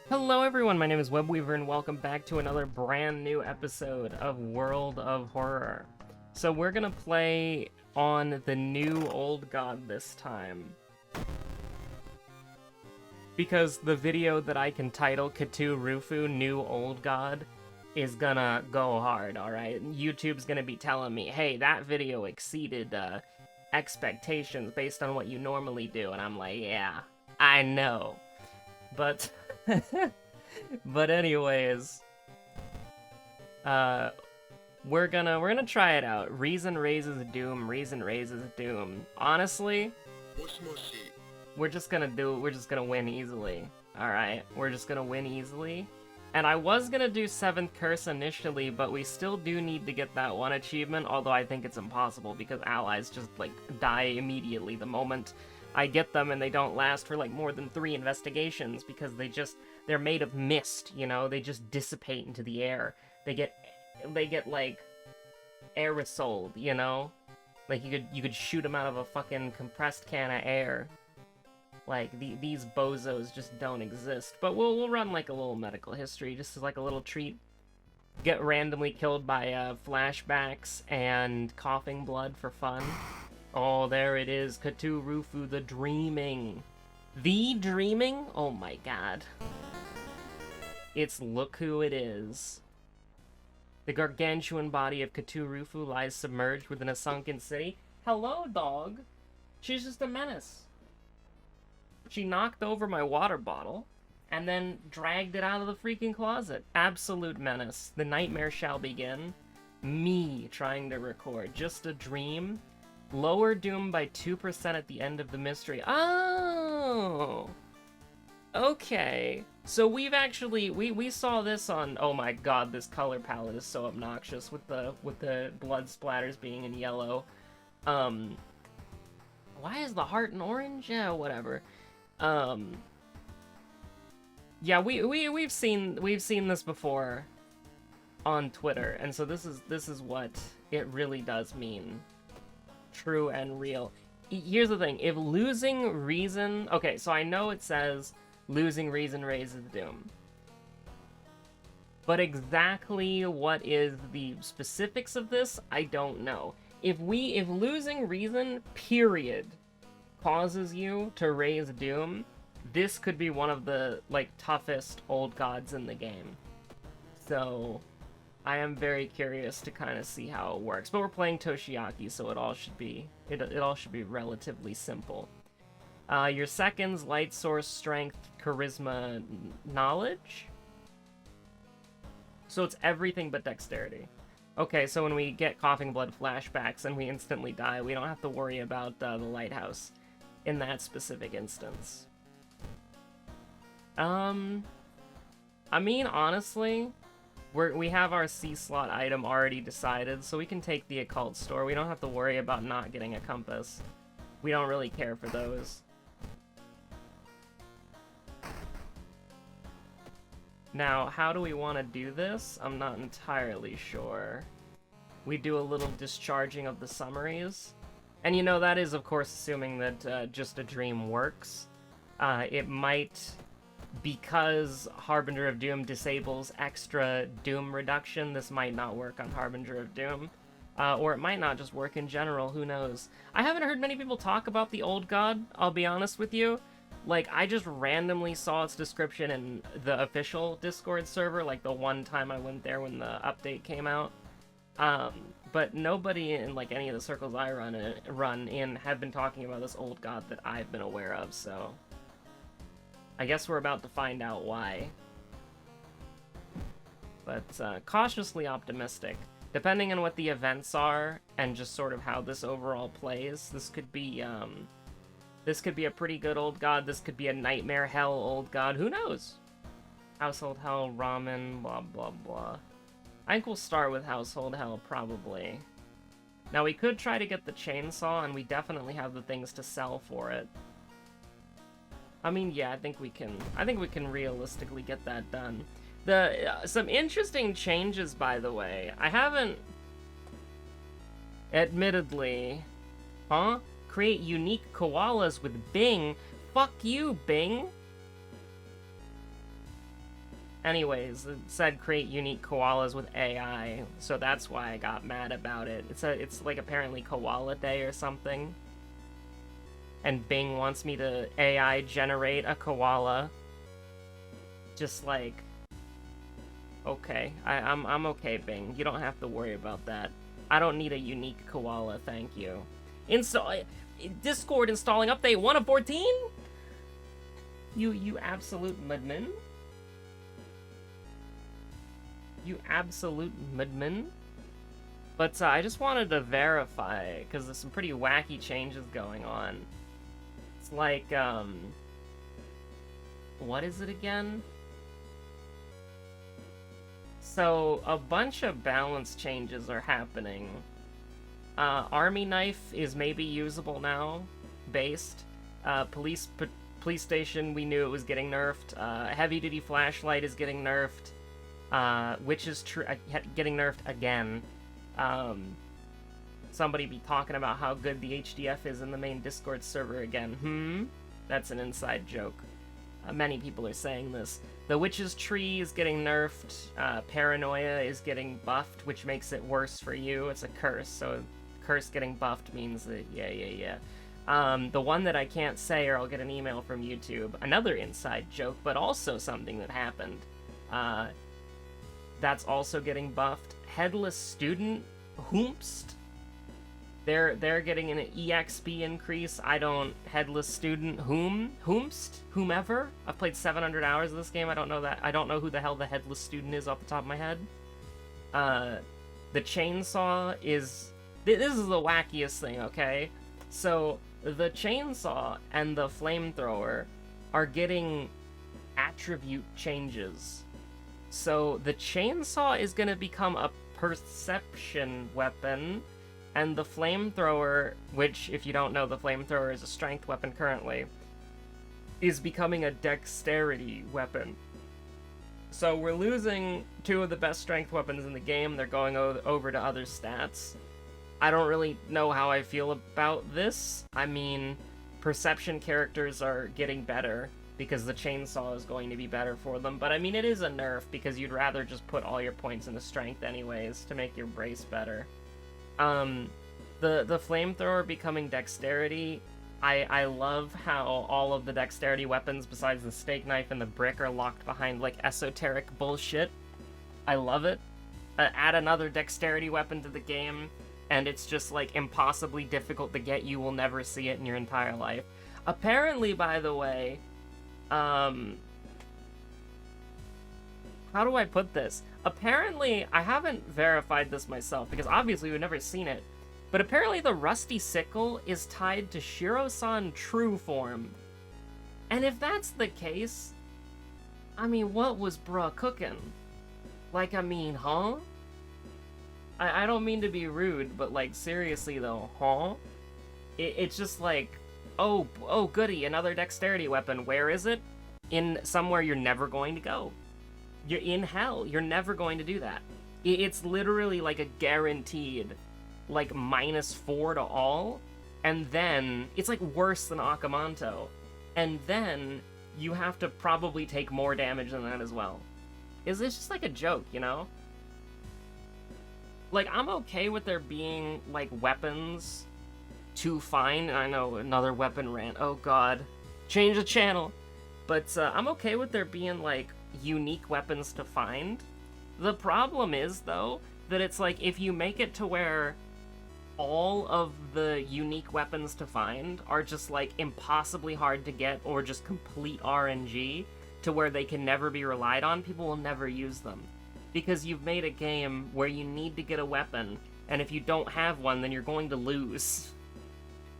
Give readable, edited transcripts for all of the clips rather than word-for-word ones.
Hello everyone, my name is Webweaver and welcome back to another brand new episode of World of Horror. So we're gonna play on the new old god this time. Because the video that I can title KTU-RUFU New Old God is gonna go hard, alright? YouTube's gonna be telling me, hey, that video exceeded expectations based on what you normally do, and I'm like, yeah, I know. But... but anyways, we're gonna try it out. Reason raises doom. Reason raises doom. Honestly, we're just gonna win easily. All right, we're just gonna win easily. And I was gonna do 7th Curse initially, but we still do need to get that one achievement. Although I think it's impossible because allies just like die immediately the moment I get them, and they don't last for like more than 3 investigations because they're made of mist, you know? They just dissipate into the air. They get like aerosoled, you know? Like you could shoot them out of a fucking compressed can of air. Like these bozos just don't exist. But we'll run like a little medical history just as like a little treat. Get randomly killed by flashbacks and coughing blood for fun. Oh, there it is. KTU-RUFU, the Dreaming. The Dreaming? Oh my god. It's look who it is. The gargantuan body of KTU-RUFU lies submerged within a sunken city. Hello, dog. She's just a menace. She knocked over my water bottle and then dragged it out of the freaking closet. Absolute menace. The nightmare shall begin. Me trying to record. Just a dream. Lower doom by 2% at the end of the mystery. Oh! Okay. So we've actually, we saw this on, oh my god, this color palette is so obnoxious with the blood splatters being in yellow. Why is the heart in orange? Yeah, whatever. Yeah, we've seen this before on Twitter, and so this is what it really does mean. True and real. Here's the thing, if losing reason... Okay, so I know it says losing reason raises doom. But exactly what is the specifics of this, I don't know. If losing reason, period, causes you to raise doom, this could be one of the, like, toughest old gods in the game. So... I am very curious to kind of see how it works, but we're playing Toshiaki, so it all should be relatively simple. Your seconds: light source, strength, charisma, knowledge. So it's everything but dexterity. Okay, so when we get coughing blood flashbacks and we instantly die, we don't have to worry about the lighthouse in that specific instance. I mean, honestly. We have our C-slot item already decided, so we can take the occult store. We don't have to worry about not getting a compass. We don't really care for those. Now, how do we want to do this? I'm not entirely sure. We do a little discharging of the summaries. And you know, that is, of course, assuming that Just a Dream works. It might... Because Harbinger of Doom disables extra Doom reduction, this might not work on Harbinger of Doom. Or it might not just work in general, who knows. I haven't heard many people talk about the old god, I'll be honest with you. Like, I just randomly saw its description in the official Discord server, like the one time I went there when the update came out. But nobody in, like, any of the circles I run in have been talking about this old god that I've been aware of, so... I guess we're about to find out why. But cautiously optimistic. Depending on what the events are and just sort of how this overall plays, this could be a pretty good old god. This could be a nightmare hell old god. Who knows? Household hell, ramen, blah blah blah. I think we'll start with household hell probably. Now we could try to get the chainsaw, and we definitely have the things to sell for it. I mean, yeah, I think we can realistically get that done. Some interesting changes, by the way. I haven't... Admittedly... Huh? Create unique koalas with Bing? Fuck you, Bing! Anyways, it said create unique koalas with AI, so that's why I got mad about it. It's like apparently Koala Day or something. And Bing wants me to AI generate a koala. Just like, okay, I'm okay, Bing. You don't have to worry about that. I don't need a unique koala, thank you. Discord installing update 1 of 14? You absolute mudman. You absolute mudman. But I just wanted to verify, because there's some pretty wacky changes going on. It's like, what is it again? So, a bunch of balance changes are happening. Army Knife is maybe usable now, based. Police Station, we knew it was getting nerfed. Heavy Duty Flashlight is getting nerfed. Witch's Tree getting nerfed again. Somebody be talking about how good the HDF is in the main Discord server again. That's an inside joke. Many people are saying this. The Witch's Tree is getting nerfed. Paranoia is getting buffed, which makes it worse for you. It's a curse, so curse getting buffed means that, yeah. The one that I can't say or I'll get an email from YouTube, another inside joke, but also something that happened. That's also getting buffed. Headless Student, Hoomst. They're getting an EXP increase. Headless Student, Hoomst, whomever. I've played 700 hours of this game. I don't know who the hell the Headless Student is off the top of my head. The chainsaw is... This is the wackiest thing, okay? So, the chainsaw and the flamethrower are getting attribute changes. So, the chainsaw is gonna become a perception weapon, and the flamethrower, which, if you don't know, the flamethrower is a strength weapon currently, is becoming a dexterity weapon. So we're losing 2 of the best strength weapons in the game. They're going over to other stats. I don't really know how I feel about this. I mean, perception characters are getting better because the chainsaw is going to be better for them. But I mean, it is a nerf because you'd rather just put all your points into strength anyways to make your brace better. The flamethrower becoming dexterity, I love how all of the dexterity weapons besides the steak knife and the brick are locked behind, like, esoteric bullshit. I love it. Add another dexterity weapon to the game, and it's just, like, impossibly difficult to get. You will never see it in your entire life. Apparently, by the way, how do I put this? Apparently, I haven't verified this myself, because obviously we've never seen it, but apparently the Rusty Sickle is tied to Shiro-san True Form. And if that's the case, I mean, what was bruh cooking? Like, I mean, huh? I don't mean to be rude, but, like, seriously though, huh? It's just like, oh goody, another dexterity weapon. Where is it? In somewhere you're never going to go. You're in hell. You're never going to do that. It's literally like a guaranteed, like, -4 to all, and then it's like worse than Akamanto, and then you have to probably take more damage than that as well. Is this just like a joke, you know? Like, I'm okay with there being, like, weapons to find. I know, another weapon rant. Oh god. Change the channel. But I'm okay with there being, like, unique weapons to find. The problem is, though, that it's like, if you make it to where all of the unique weapons to find are just, like, impossibly hard to get or just complete RNG to where they can never be relied on, people will never use them. Because you've made a game where you need to get a weapon, and if you don't have one, then you're going to lose.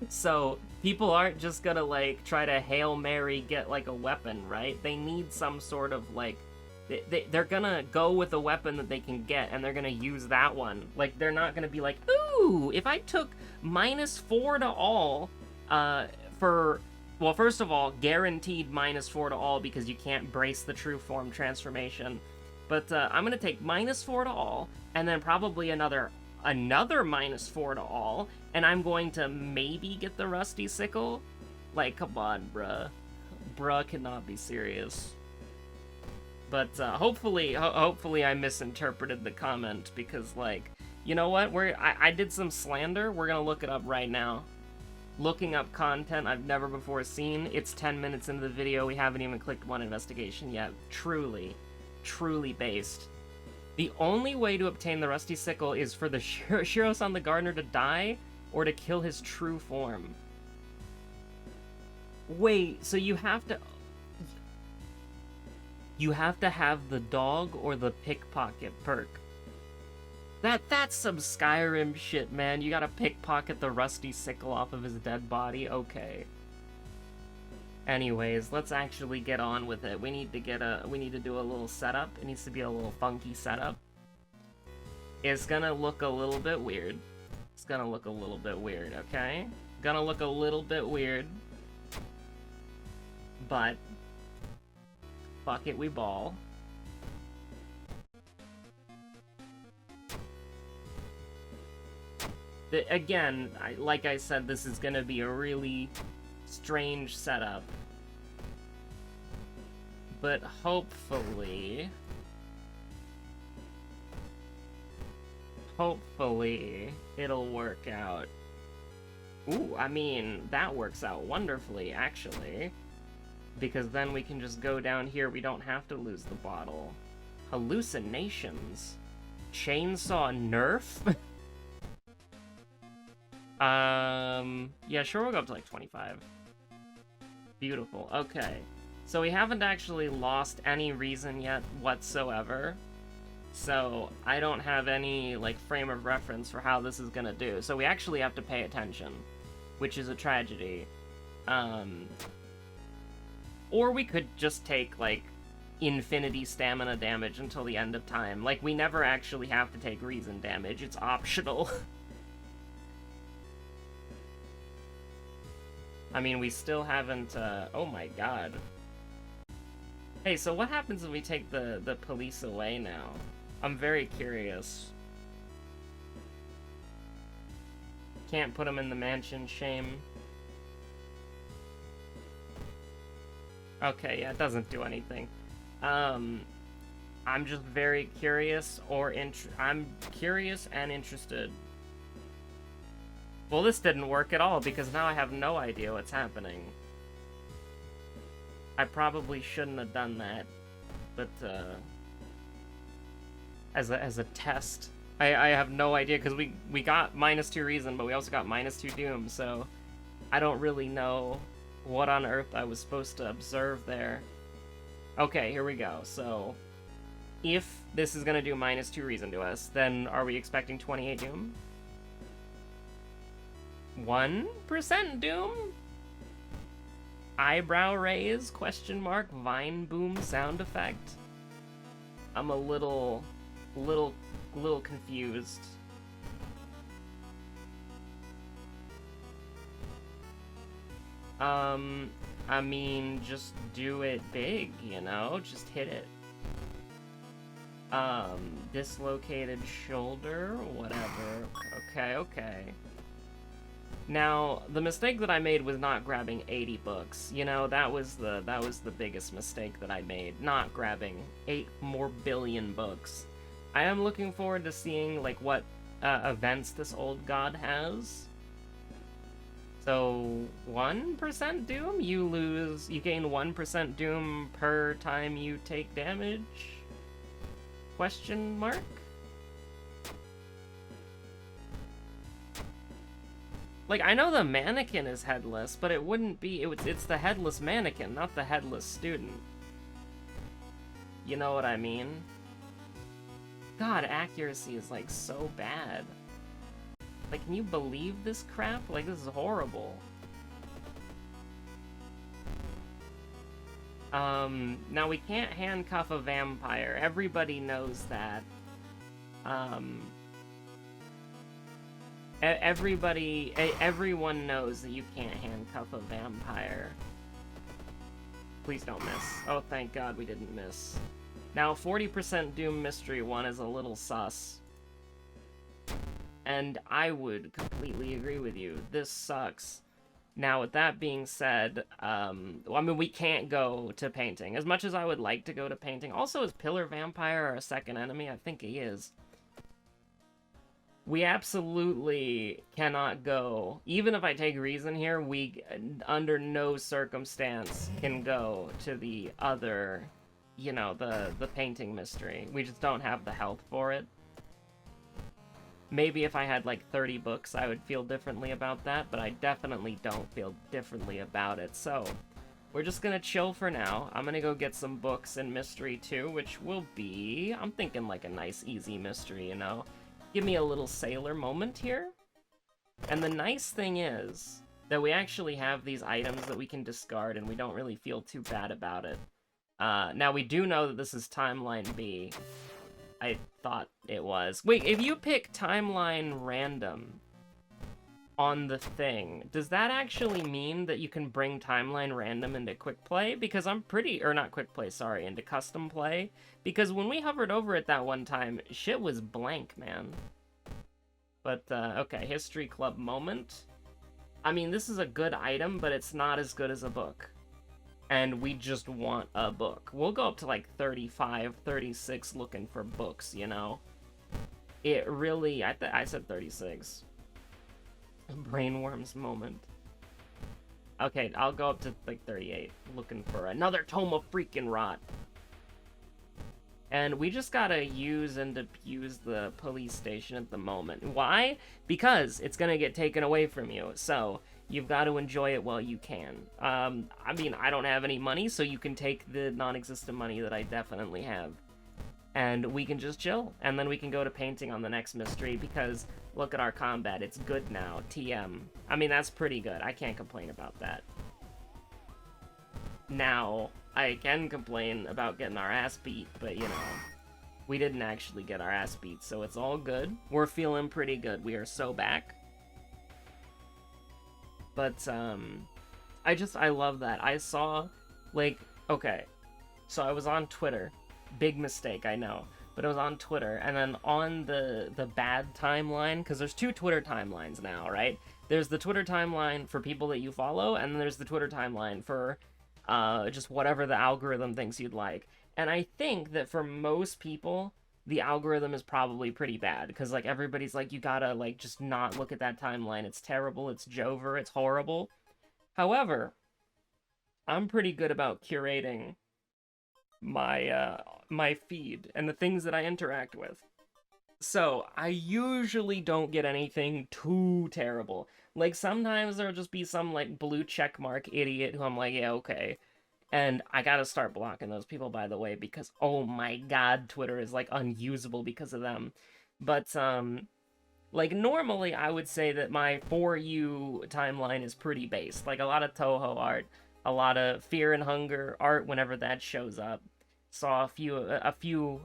So, people aren't just gonna, like, try to Hail Mary get, like, a weapon, right? They need some sort of, like, they're gonna go with a weapon that they can get, and they're gonna use that one. Like, they're not gonna be like, ooh, if I took -4 to all, well, first of all, guaranteed -4 to all because you can't brace the true form transformation. But I'm gonna take -4 to all, and then probably another -4 to all, and I'm going to maybe get the Rusty Sickle? Like, come on, bruh. Bruh cannot be serious. But hopefully I misinterpreted the comment, because, like, you know what? I did some slander. We're gonna look it up right now. Looking up content I've never before seen. It's 10 minutes into the video. We haven't even clicked one investigation yet. Truly based. The only way to obtain the Rusty Sickle is for the Shiro-san the Gardener to die, or to kill his true form. Wait, so you have to have the dog or the pickpocket perk. That's some Skyrim shit, man. You gotta pickpocket the Rusty Sickle off of his dead body? Okay. Anyways, let's actually get on with it. We need to do a little setup. It needs to be a little funky setup. It's gonna look a little bit weird. It's gonna look a little bit weird, okay? Gonna look a little bit weird. But fuck it, we ball. Again, like I said, this is gonna be a really strange setup. But hopefully it'll work out. Ooh, I mean, that works out wonderfully, actually. Because then we can just go down here, we don't have to lose the bottle. Hallucinations. Chainsaw nerf? Yeah, sure, we'll go up to like 25. Beautiful, okay. So we haven't actually lost any reason yet whatsoever. So I don't have any, like, frame of reference for how this is gonna do. So we actually have to pay attention, which is a tragedy. Or we could just take, like, infinity stamina damage until the end of time. Like, we never actually have to take reason damage, it's optional. I mean, we still haven't, oh my god. Hey, so what happens if we take the police away now? I'm very curious. Can't put them in the mansion, shame. Okay, yeah, it doesn't do anything. I'm just very curious, I'm curious and interested. Well, this didn't work at all, because now I have no idea what's happening. I probably shouldn't have done that, but, as a test. I have no idea, because we got -2 reason, but we also got -2 doom, so I don't really know what on earth I was supposed to observe there. Okay, here we go. So, if this is gonna do -2 reason to us, then are we expecting 28 doom? 1% doom? Eyebrow raise, question mark, vine boom sound effect? I'm a little confused. I mean, just do it big, you know? Just hit it. Dislocated shoulder, whatever. Okay. Now, the mistake that I made was not grabbing 80 books. You know, that was the biggest mistake that I made. Not grabbing 8 more billion books. I am looking forward to seeing, like, what events this old god has. So, 1% doom? You gain 1% doom per time you take damage? Question mark? Like, I know the mannequin is headless, but it wouldn't be, it's the headless mannequin, not the headless student. You know what I mean? God, accuracy is, like, so bad. Like, can you believe this crap? Like, this is horrible. Now we can't handcuff a vampire. Everybody knows that. Everyone knows that you can't handcuff a vampire. Please don't miss. Oh, thank God we didn't miss. Now, 40% Doom Mystery 1 is a little sus. And I would completely agree with you. This sucks. Now, with that being said, I mean, we can't go to painting. As much as I would like to go to painting. Also, is Pillar Vampire our second enemy? I think he is. We absolutely cannot go. Even if I take reason here, we, under no circumstance, can go to the other, you know, the painting mystery. We just don't have the health for it. Maybe if I had like 30 books, I would feel differently about that, but I definitely don't feel differently about it. So, we're just gonna chill for now. I'm gonna go get some books in Mystery 2, which will be, I'm thinking like a nice, easy mystery, you know? Give me a little sailor moment here. And the nice thing is that we actually have these items that we can discard, and we don't really feel too bad about it. Now, we do know that this is Timeline B. I thought it was. Wait, if you pick timeline random on the thing, does that actually mean that you can bring timeline random into quick play? Because I'm pretty, or not quick play, sorry, into custom play. Because when we hovered over it that one time, shit was blank, man. But, okay, History Club moment. I mean, this is a good item, but it's not as good as a book. And we just want a book. We'll go up to like 35, 36 looking for books, you know? It really... I said 36. Brainworms moment. Okay, I'll go up to like 38, looking for another Tome of Freaking Rot. And we just gotta use and abuse the police station at the moment. Why? Because it's gonna get taken away from you. So... you've got to enjoy it while you can. I mean, I don't have any money, so you can take the non-existent money that I definitely have. And we can just chill. And then we can go to painting on the next mystery, because look at our combat. It's good now. TM. I mean, that's pretty good. I can't complain about that. Now, I can complain about getting our ass beat, but, you know, we didn't actually get our ass beat, so it's all good. We're feeling pretty good. We are so back. But, I love that. I saw, like, okay, so I was on Twitter. Big mistake, I know. But I was on Twitter, and then on the bad timeline, because there's two Twitter timelines now, right? There's the Twitter timeline for people that you follow, and then there's the Twitter timeline for, just whatever the algorithm thinks you'd like. And I think that for most people, the algorithm is probably pretty bad, because, like, everybody's like, you gotta, like, just not look at that timeline. It's terrible, it's Jover, it's horrible. However, I'm pretty good about curating my, my feed and the things that I interact with. So, I usually don't get anything too terrible. Like, sometimes there'll just be some, like, blue checkmark idiot who I'm like, yeah, okay. And I gotta start blocking those people, by the way, because, oh my god, Twitter is, like, unusable because of them. But, like, normally I would say that my For You timeline is pretty based. Like, a lot of Toho art, a lot of Fear and Hunger art whenever that shows up. Saw a few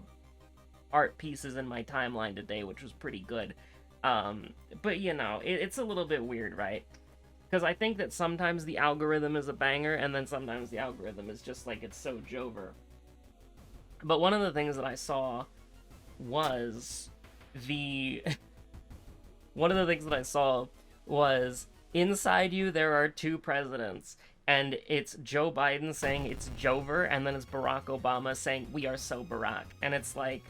art pieces in my timeline today, which was pretty good. But, you know, it's a little bit weird, right? Because I think that sometimes the algorithm is a banger, and then sometimes the algorithm is just like, it's so Jover. But one of the things that I saw was one of the things that I saw was, inside you there are two presidents, and it's Joe Biden saying it's Jover, and then it's Barack Obama saying, we are so Barack. And it's like,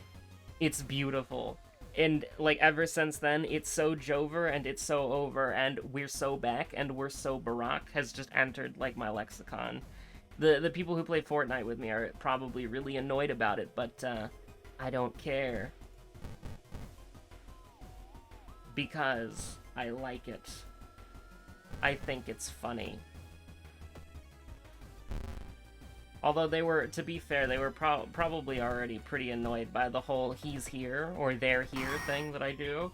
it's beautiful. And, like, ever since then, it's so Jover, and it's so over, and we're so back, and we're so Barack has just entered, like, my lexicon. The people who play Fortnite with me are probably really annoyed about it, but, I don't care. Because I like it. I think it's funny. Although they were, to be fair, they were probably already pretty annoyed by the whole he's here or they're here thing that I do.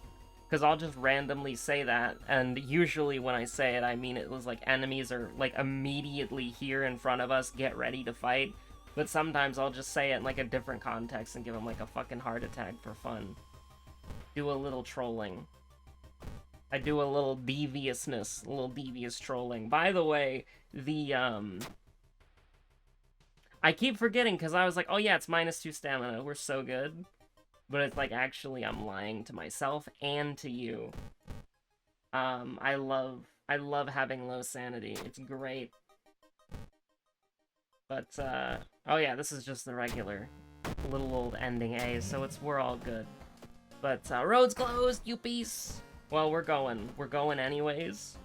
Because I'll just randomly say that, and usually when I say it, I mean it was like enemies are like immediately here in front of us, get ready to fight. But sometimes I'll just say it in like a different context and give them like a fucking heart attack for fun. Do a little trolling. I do a little deviousness, a little devious trolling. By the way, I keep forgetting, because I was like, oh yeah, it's -2 stamina, we're so good. But it's like, actually, I'm lying to myself and to you. I love I love having low sanity. It's great. But, oh yeah, this is just the regular little old ending A, so we're all good. But, road's closed, you piece! Well, we're going anyways.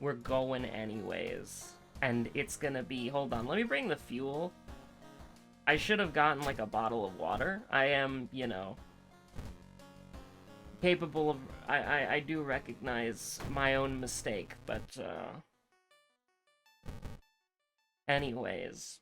We're going anyways. And it's gonna be, hold on, let me bring the fuel. I should have gotten, like, a bottle of water. I am, you know, capable of, I do recognize my own mistake, but, anyways.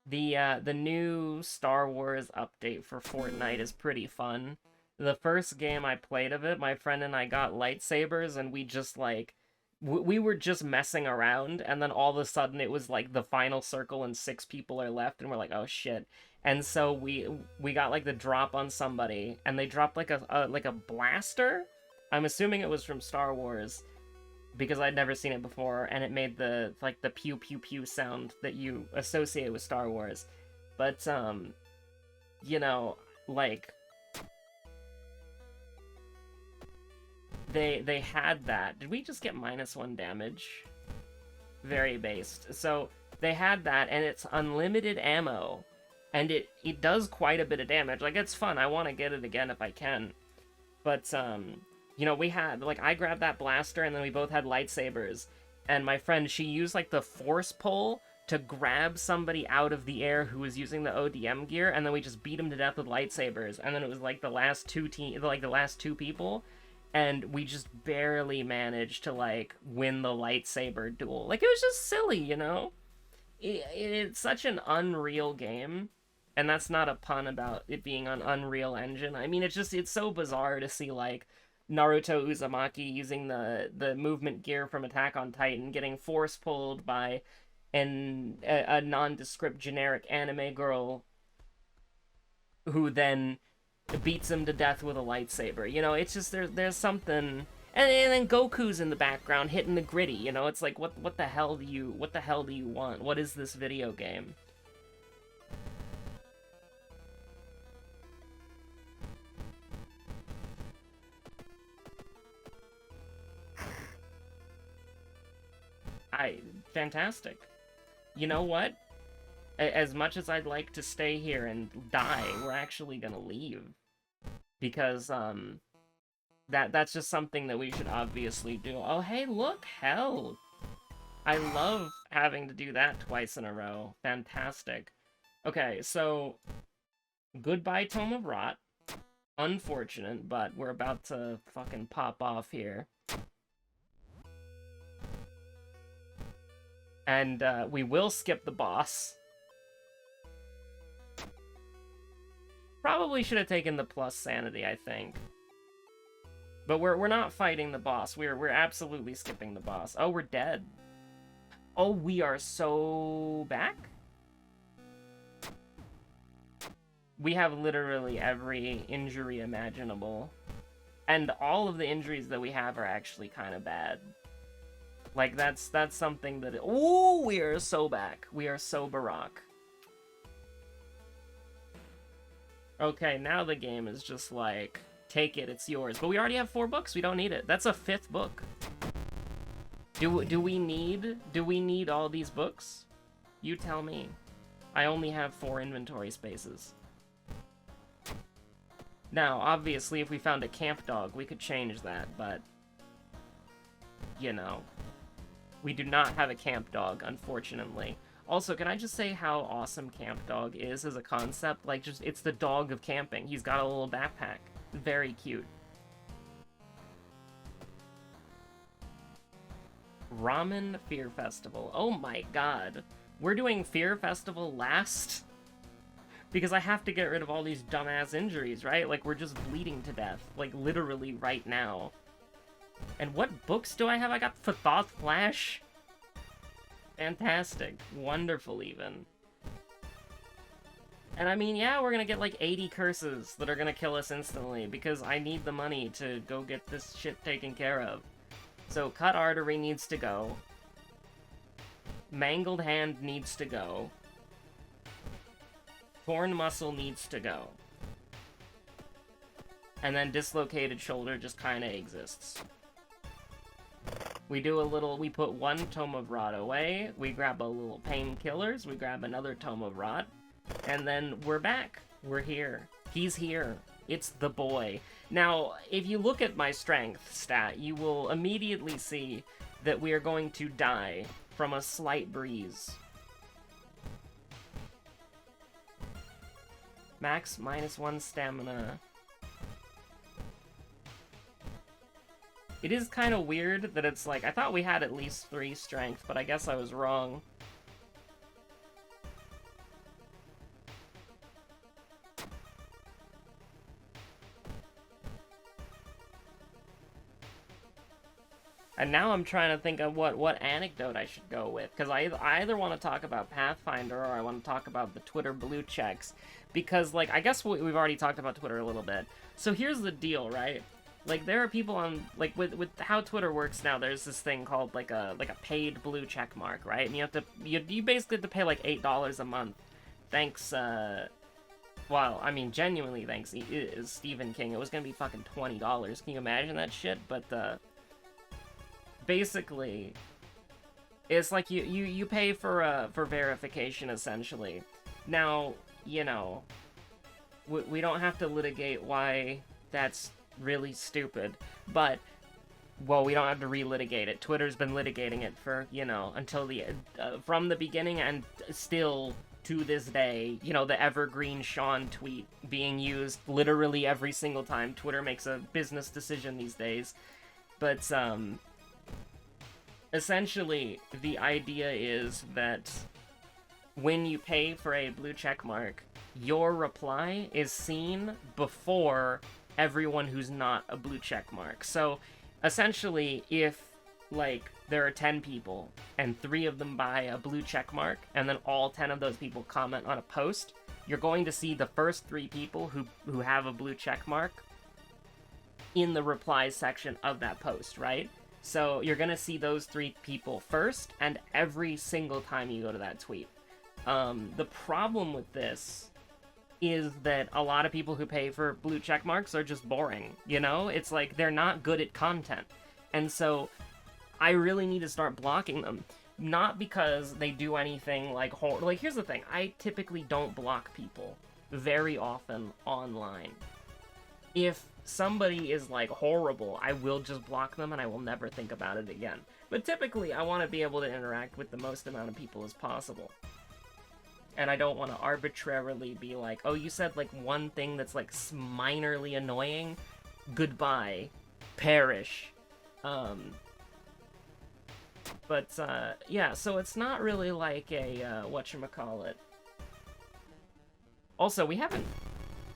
The new Star Wars update for Fortnite is pretty fun. The first game I played of it, my friend and I got lightsabers, and we just, like, we were just messing around, and then all of a sudden it was, like, the final circle and 6 people are left, and we're like, oh, shit. And so we got, like, the drop on somebody, and they dropped, like, a blaster? I'm assuming it was from Star Wars, because I'd never seen it before, and it made the, like, the pew pew pew sound that you associate with Star Wars. But, you know, like, they had that. Did we just get -1 damage? Very based. So, they had that, and it's unlimited ammo, and it does quite a bit of damage. Like, it's fun. I want to get it again if I can. But, you know, we had, like, I grabbed that blaster, and then we both had lightsabers. And my friend, she used, like, the force pull to grab somebody out of the air who was using the ODM gear, and then we just beat him to death with lightsabers. And then it was, like, the last two people, and we just barely managed to, like, win the lightsaber duel. Like, it was just silly, you know? It's such an Unreal game. And that's not a pun about it being on Unreal Engine. I mean, it's so bizarre to see, like, Naruto Uzumaki using the movement gear from Attack on Titan, getting force pulled by a nondescript generic anime girl who then beats him to death with a lightsaber. You know, it's just there's something, and then Goku's in the background hitting the gritty. You know, it's like what the hell do you want? What is this video game? Fantastic. You know what? As much as I'd like to stay here and die, we're actually gonna leave. Because, that's just something that we should obviously do. Oh, hey, look! Hell! I love having to do that twice in a row. Fantastic. Okay, so, goodbye, Tome of Rot. Unfortunate, but we're about to fucking pop off here. And, we will skip the boss. Probably should have taken the plus sanity, I think. But we're not fighting the boss. We're absolutely skipping the boss. Oh, we're dead. Oh, we are so back? We have literally every injury imaginable. And all of the injuries that we have are actually kind of bad. Like, that's something that... Ooh, we are so back. We are so Barack. Okay, now the game is just like, take it, it's yours. But we already have 4 books, we don't need it. That's a 5th book. Do we need all these books? You tell me. I only have 4 inventory spaces. Now, obviously, if we found a camp dog, we could change that, but... You know... We do not have a camp dog, unfortunately. Also, can I just say how awesome camp dog is as a concept? Like, just, it's the dog of camping. He's got a little backpack. Very cute. Ramen Fear Festival. Oh my god. We're doing Fear Festival last? Because I have to get rid of all these dumbass injuries, right? Like, we're just bleeding to death. Like, literally right now. And what books do I have? I got Fathoth Flash. Fantastic. Wonderful, even. And I mean, yeah, we're gonna get like 80 curses that are gonna kill us instantly, because I need the money to go get this shit taken care of. So, Cut Artery needs to go. Mangled Hand needs to go. Torn Muscle needs to go. And then Dislocated Shoulder just kinda exists. We do a little, we put one tome of rot away, we grab a little painkillers, we grab another tome of rot, and then we're back. We're here. He's here. It's the boy. Now, if you look at my strength stat, you will immediately see that we are going to die from a slight breeze. Max -1 stamina. It is kind of weird that it's like, I thought we had at least 3 strength, but I guess I was wrong. And now I'm trying to think of what anecdote I should go with, because I either want to talk about Pathfinder or I want to talk about the Twitter blue checks, because, like, I guess we've already talked about Twitter a little bit. So here's the deal, right? Like, there are people on, like, with how Twitter works now, there's this thing called, like a paid blue check mark, right? And you have to, you basically have to pay, like, $8 a month. Thanks, well, I mean, genuinely thanks, Stephen King. It was gonna be fucking $20. Can you imagine that shit? But, basically, it's like you pay for verification, essentially. Now, you know, we don't have to litigate why that's really stupid, but, well, we don't have to relitigate it. Twitter's been litigating it for, you know, until the from the beginning and still to this day. You know, the evergreen Sean tweet being used literally every single time Twitter makes a business decision these days. But essentially, the idea is that when you pay for a blue check mark, your reply is seen before everyone who's not a blue check mark. So, essentially, if, like, there are 10 people, and 3 of them buy a blue check mark, and then all 10 of those people comment on a post, you're going to see the first 3 people who have a blue check mark in the replies section of that post, right? So, you're gonna see those 3 people first, and every single time you go to that tweet. The problem with this is that a lot of people who pay for blue check marks are just boring, you know? It's like, they're not good at content. And so, I really need to start blocking them. Not because they do anything like here's the thing, I typically don't block people very often online. If somebody is, like, horrible, I will just block them and I will never think about it again. But typically, I want to be able to interact with the most amount of people as possible. And I don't want to arbitrarily be like, oh, you said, like, one thing that's, like, minorly annoying? Goodbye. Perish. But, yeah, so it's not really like a, whatchamacallit. Also, we haven't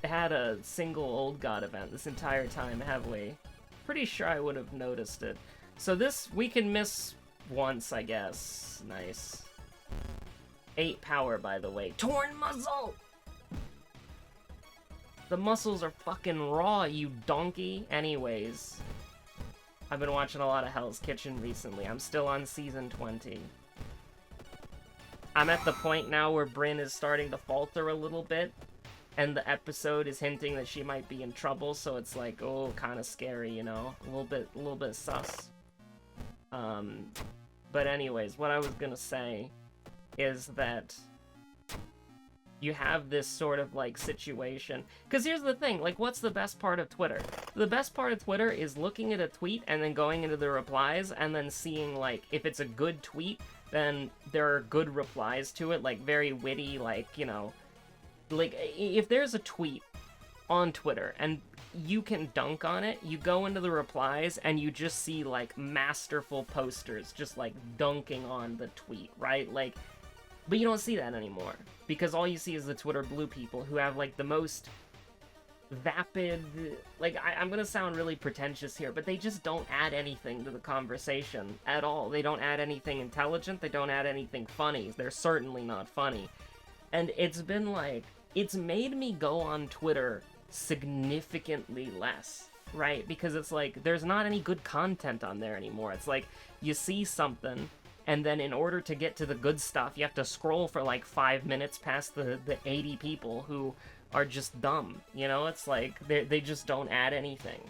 had a single Old God event this entire time, have we? Pretty sure I would have noticed it. So this, we can miss once, I guess. Nice. 8 power, by the way. Torn muscle! The muscles are fucking raw, you donkey. Anyways, I've been watching a lot of Hell's Kitchen recently. I'm still on season 20. I'm at the point now where Brynn is starting to falter a little bit, and the episode is hinting that she might be in trouble, so it's like, oh, kind of scary, you know? A little bit sus. But anyways, what I was gonna say is that you have this sort of, like, situation. Because here's the thing, like, what's the best part of Twitter? The best part of Twitter is looking at a tweet and then going into the replies and then seeing, like, if it's a good tweet, then there are good replies to it, like, very witty, like, you know, like, if there's a tweet on Twitter and you can dunk on it, you go into the replies and you just see, like, masterful posters just, like, dunking on the tweet, right? Like, but you don't see that anymore, because all you see is the Twitter blue people who have, like, the most vapid, like, I'm gonna sound really pretentious here, but they just don't add anything to the conversation at all. They don't add anything intelligent, they don't add anything funny. They're certainly not funny. And it's been, like, it's made me go on Twitter significantly less, right? Because it's like, there's not any good content on there anymore. It's like, you see something, and then in order to get to the good stuff, you have to scroll for like 5 minutes past the 80 people who are just dumb, you know? It's like, they just don't add anything.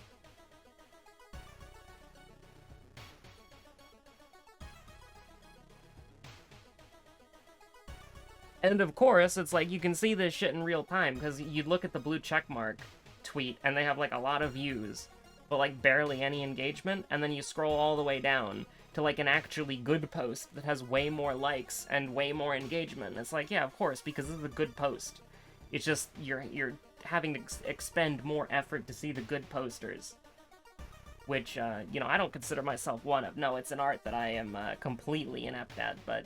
And of course, it's like, you can see this shit in real time, because you look at the blue checkmark tweet, and they have, like, a lot of views, but, like, barely any engagement, and then you scroll all the way down to, like, an actually good post that has way more likes and way more engagement. It's like, yeah, of course, because this is a good post. It's just, you're having to expend more effort to see the good posters. Which, you know, I don't consider myself one of. No, it's an art that I am completely inept at, but...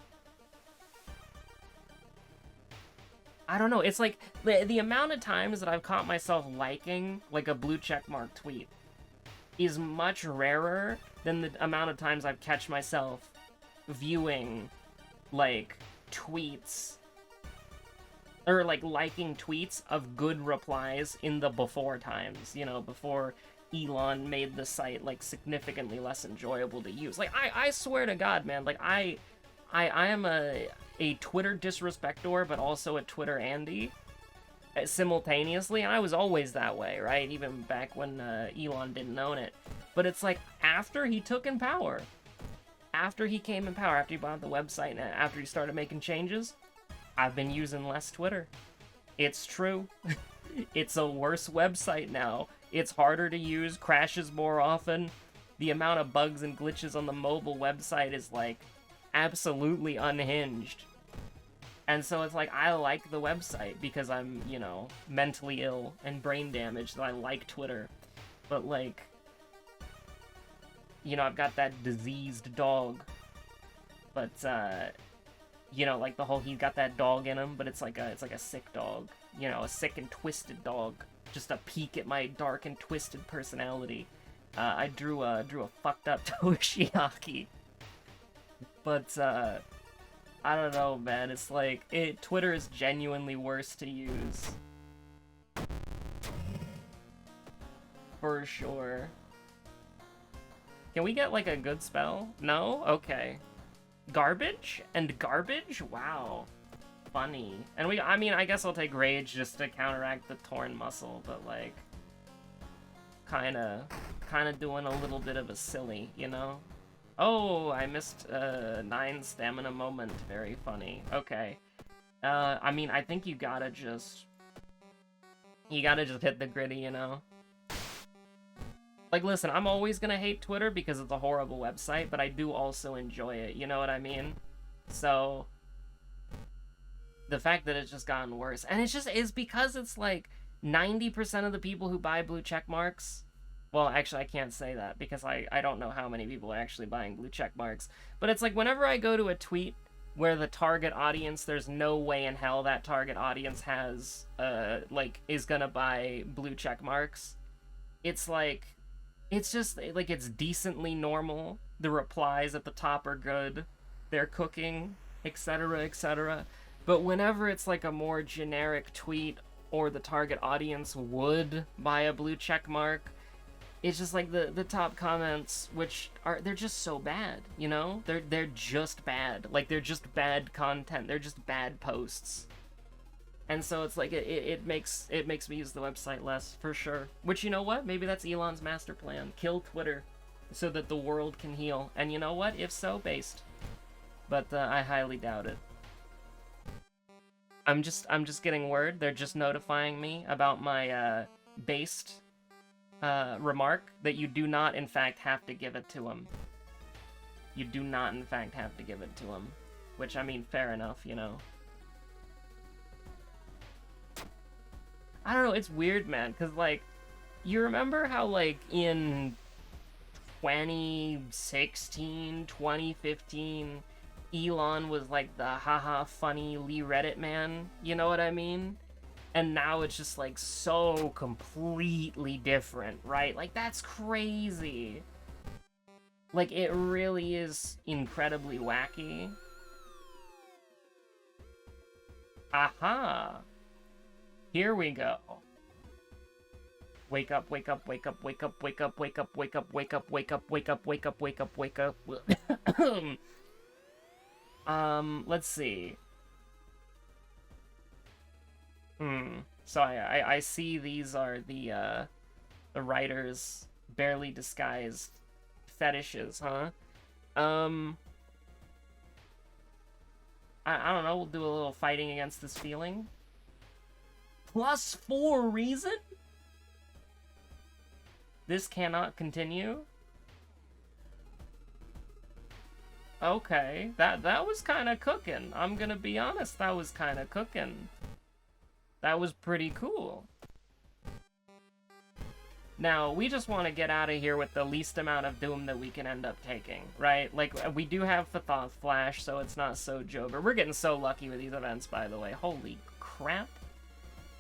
I don't know, it's like, the amount of times that I've caught myself liking, like, a blue checkmark tweet is much rarer than the amount of times I've catch myself viewing, like, tweets, or, like, liking tweets of good replies in the before times, you know, before Elon made the site, like, significantly less enjoyable to use. Like, I swear to God, man, like, I am a Twitter disrespector, but also a Twitter Andy simultaneously, and I was always that way, right? Even back when Elon didn't own it. But it's like, after he took in power, after he came in power, after he bought the website, and after he started making changes, I've been using less Twitter. It's true. It's a worse website now. It's harder to use, crashes more often. The amount of bugs and glitches on the mobile website is, like, absolutely unhinged. And so it's like, I like the website because I'm, you know, mentally ill and brain damaged, that I like Twitter. But, like, you know, I've got that diseased dog. But, you know, like, the whole, he's got that dog in him, but it's like a sick dog. You know, a sick and twisted dog. Just a peek at my dark and twisted personality. I drew a fucked up Toshiaki. But, I don't know, man. It's like, Twitter is genuinely worse to use. For sure. Can we get, like, a good spell? No? Okay. Garbage? And garbage? Wow. Funny. And I mean, I guess I'll take Rage just to counteract the torn muscle, but, like, kinda doing a little bit of a silly, you know? Oh, I missed 9 stamina moment. Very funny. Okay. I mean, I think you gotta just hit the gritty, you know? Like, listen, I'm always gonna hate Twitter because it's a horrible website, but I do also enjoy it, you know what I mean? So, the fact that it's just gotten worse, and it's because it's like 90% of the people who buy blue check marks. Well, actually, I can't say that because I don't know how many people are actually buying blue check marks. But it's like, whenever I go to a tweet where the target audience, there's no way in hell that target audience has, like, is gonna buy blue check marks. It's like, it's just, like, it's decently normal. The replies at the top are good. They're cooking, etc., etc. But whenever it's like a more generic tweet, or the target audience would buy a blue check mark, it's just like the top comments, which they're just so bad, you know? They're just bad. Like, they're just bad content. They're just bad posts. And so it's like, it makes me use the website less, for sure. Which, you know what? Maybe that's Elon's master plan. Kill Twitter so that the world can heal. And you know what? If so, based. But I highly doubt it. I'm just getting word. They're just notifying me about my based remark that you do not, in fact, have to give it to him. You do not, in fact, have to give it to him. Which, I mean, fair enough, you know. I don't know, it's weird, man, because, like, you remember how, like, in 2016, 2015, Elon was, like, the haha funny Lee Reddit man? You know what I mean? And now it's just, like, so completely different, right? Like, that's crazy. Like, it really is incredibly wacky. Aha! Here we go. Wake up, wake up, wake up, wake up, wake up, wake up, wake up, wake up, wake up, wake up, wake up, wake up, wake up. Let's see. So I see these are the writer's barely disguised fetishes, huh? I don't know, we'll do a little fighting against this feeling. +4 reason? This cannot continue? Okay, that was kind of cooking. I'm gonna be honest, that was kind of cooking. That was pretty cool. Now, we just want to get out of here with the least amount of Doom that we can end up taking, right? Like, we do have Fathoth Flash, so it's not so jober. We're getting so lucky with these events, by the way. Holy crap.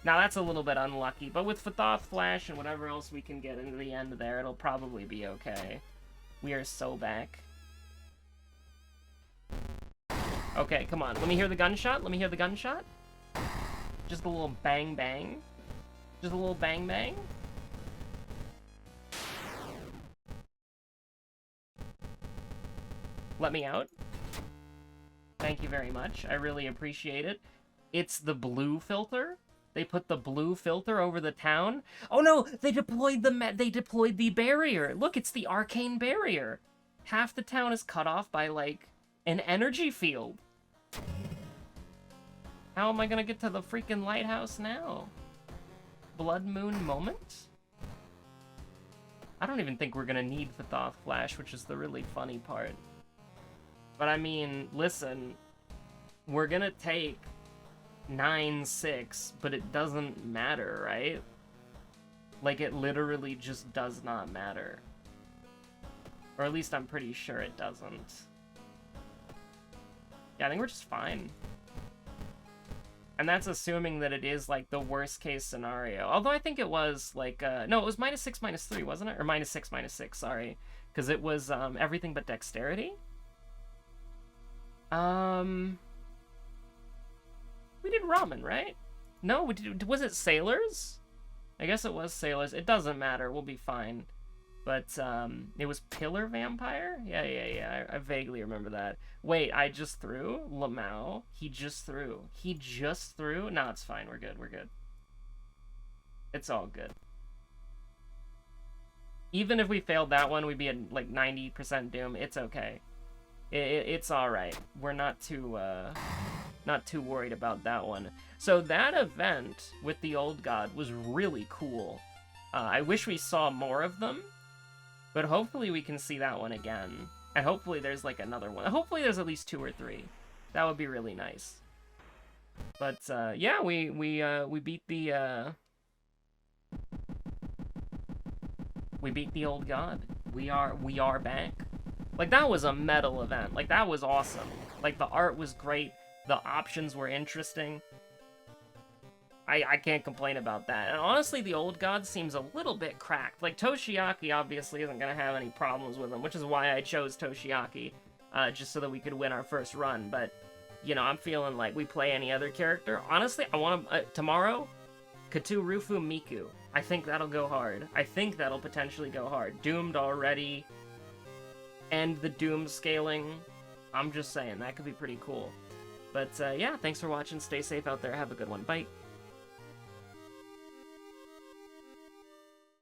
Now, that's a little bit unlucky, but with Fathoth Flash and whatever else we can get into the end there, it'll probably be okay. We are so back. Okay, come on. Let me hear the gunshot. Let me hear the gunshot. Just a little bang bang. Just a little bang bang. Let me out. Thank you very much. I really appreciate it. It's the blue filter. They put the blue filter over the town. Oh no, they deployed the barrier. Look, it's the arcane barrier. Half the town is cut off by like an energy field. How am I gonna get to the freaking lighthouse now? Blood Moon moment? I don't even think we're gonna need Fathoth Flash, which is the really funny part. But I mean, listen, we're gonna take 9-6, but it doesn't matter, right? Like, it literally just does not matter. Or at least I'm pretty sure it doesn't. Yeah, I think we're just fine. And that's assuming that it is, like, the worst case scenario. Although I think it was, like, no, it was -6, -3, wasn't it? Or -6, -6, sorry. Because it was, everything but dexterity? We did ramen, right? No, we did, was it sailors? I guess it was sailors. It doesn't matter, we'll be fine. But, it was Pillar Vampire? Yeah, I vaguely remember that. Wait, I just threw? Lamau? He just threw. He just threw? No, it's fine, we're good, we're good. It's all good. Even if we failed that one, we'd be at, like, 90% Doom. It's okay. It's alright. We're not too worried about that one. So that event with the Old God was really cool. I wish we saw more of them, but hopefully we can see that one again. And hopefully there's like another one. Hopefully there's at least 2 or 3. That would be really nice. But yeah, we beat the Old God. We are back. Like, that was a metal event. Like, that was awesome. Like, the art was great. The options were interesting. I can't complain about that. And honestly, the Old God seems a little bit cracked. Like, Toshiaki obviously isn't going to have any problems with him, which is why I chose Toshiaki, just so that we could win our first run. But, you know, I'm feeling like we play any other character. Honestly, I want to, tomorrow, KTU-RUFU Miku. I think that'll go hard. I think that'll potentially go hard. Doomed already. And the Doom scaling. I'm just saying, that could be pretty cool. But, yeah, thanks for watching. Stay safe out there. Have a good one. Bye.